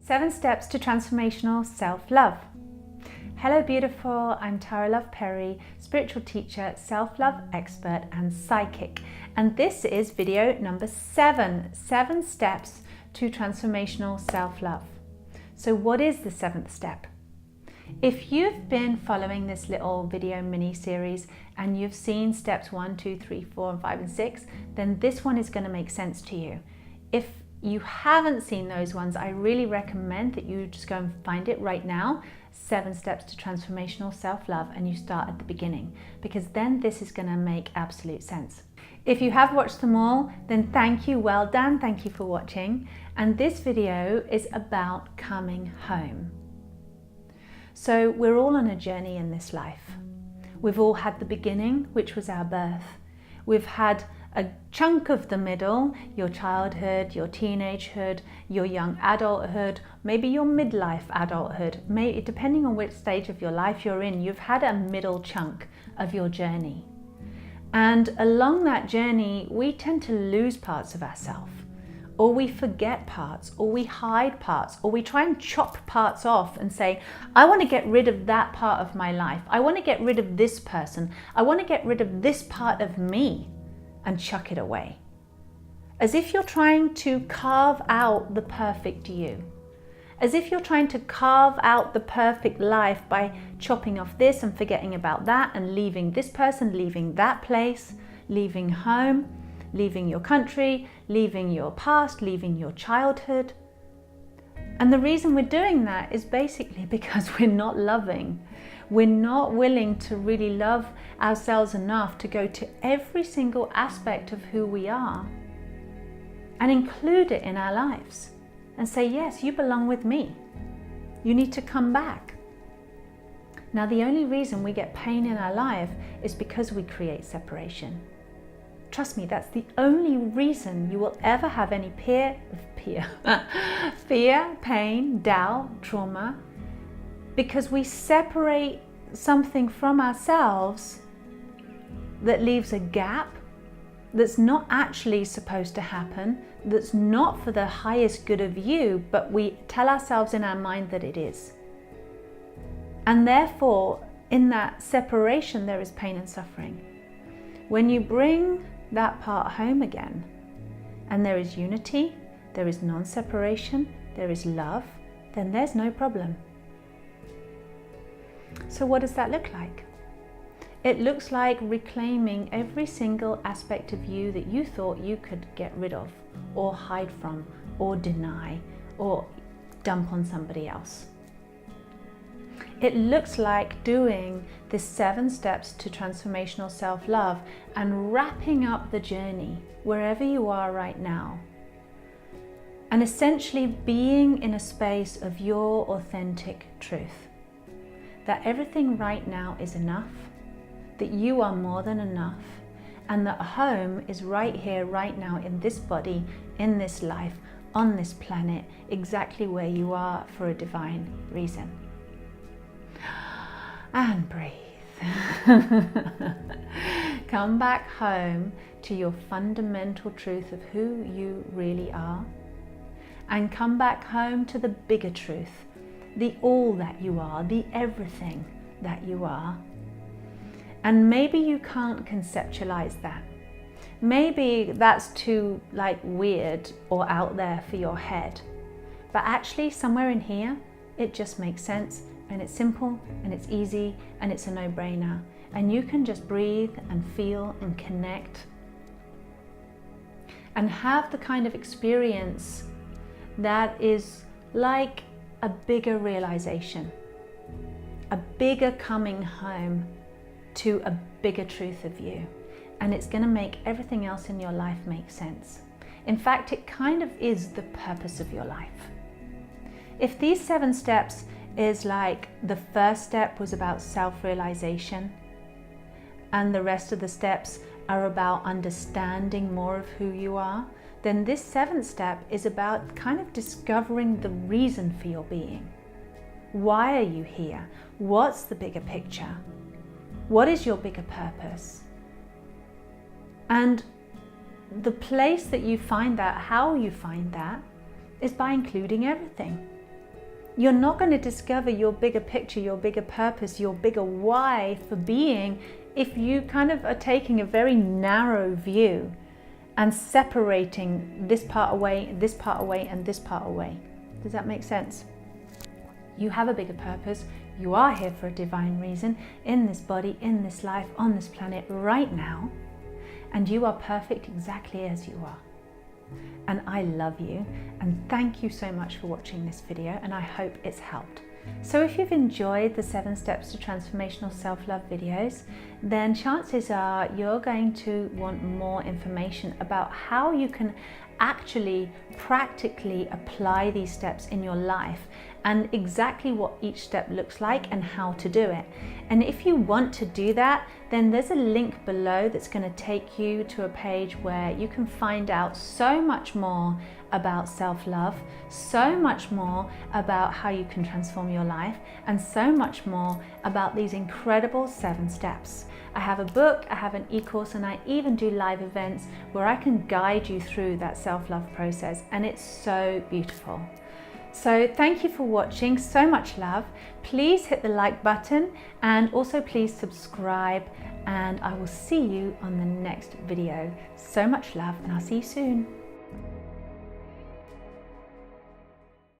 7 Steps to Transformational Self-Love. Hello beautiful, I'm Tara Love Perry, spiritual teacher, self-love expert and psychic. And this is video number 7 Steps to Transformational Self-Love. So what is the 7th step? If you've been following this little video mini-series and you've seen steps 1, 2, 3, 4 and 5 and 6, then this one is going to make sense to you. If you haven't seen those ones, I really recommend that you just go and find it right now, 7 Steps to Transformational Self-Love, and you start at the beginning, because then this is going to make absolute sense. If you have watched them all, then thank you, well done, thank you for watching. And this video is about coming home. So we're all on a journey in this life. We've all had the beginning, which was our birth. We've had a chunk of the middle, your childhood, your teenagehood, your young adulthood, maybe your midlife adulthood, maybe depending on which stage of your life you're in, you've had a middle chunk of your journey. And along that journey, we tend to lose parts of ourselves, or we forget parts, or we hide parts, or we try and chop parts off and say, I want to get rid of that part of my life. I want to get rid of this person. I want to get rid of this part of me, and chuck it away. As if you're trying to carve out the perfect you. As if you're trying to carve out the perfect life by chopping off this and forgetting about that and leaving this person, leaving that place, leaving home, leaving your country, leaving your past, leaving your childhood. And the reason we're doing that is basically because we're not loving. We're not willing to really love ourselves enough to go to every single aspect of who we are and include it in our lives and say, yes, you belong with me. You need to come back. Now, the only reason we get pain in our life is because we create separation. Trust me, that's the only reason you will ever have any fear, pain, doubt, trauma, because we separate something from ourselves that leaves a gap that's not actually supposed to happen, that's not for the highest good of you, but we tell ourselves in our mind that it is. And therefore, in that separation, there is pain and suffering. When you bring that part home again, and there is unity, there is non-separation, there is love, then there's no problem. So what does that look like? It looks like reclaiming every single aspect of you that you thought you could get rid of, or hide from, or deny, or dump on somebody else. It looks like doing the 7 steps to transformational self-love and wrapping up the journey wherever you are right now. And essentially being in a space of your authentic truth. That everything right now is enough, that you are more than enough, and that home is right here, right now, in this body, in this life, on this planet, exactly where you are for a divine reason. And breathe. Come back home to your fundamental truth of who you really are, and come back home to the bigger truth, the all that you are, the everything that you are. And maybe you can't conceptualize that. Maybe that's too weird or out there for your head. But actually somewhere in here, it just makes sense, and it's simple and it's easy and it's a no-brainer. And you can just breathe and feel and connect and have the kind of experience that is like a bigger realization, a bigger coming home to a bigger truth of you. And it's going to make everything else in your life make sense. In fact, it kind of is the purpose of your life. If these 7 steps is like the first step was about self-realization, and the rest of the steps are about understanding more of who you are, then this 7th step is about kind of discovering the reason for your being. Why are you here? What's the bigger picture? What is your bigger purpose? And the place that you find that, how you find that, is by including everything. You're not going to discover your bigger picture, your bigger purpose, your bigger why for being if you kind of are taking a very narrow view and separating this part away, and this part away, and this part away. Does that make sense? You have a bigger purpose. You are here for a divine reason, in this body, in this life, on this planet right now. And you are perfect exactly as you are. And I love you, and thank you so much for watching this video, and I hope it's helped. So if you've enjoyed the 7 steps to transformational self-love videos, then chances are you're going to want more information about how you can actually practically apply these steps in your life and exactly what each step looks like and how to do it. And if you want to do that, then there's a link below that's going to take you to a page where you can find out so much more about self-love, so much more about how you can transform your life, and so much more about these incredible 7 steps. I have a book, I have an e-course, and I even do live events where I can guide you through that self-love process, and it's so beautiful. So thank you for watching, so much love. Please hit the like button and also please subscribe, and I will see you on the next video. So much love, and I'll see you soon.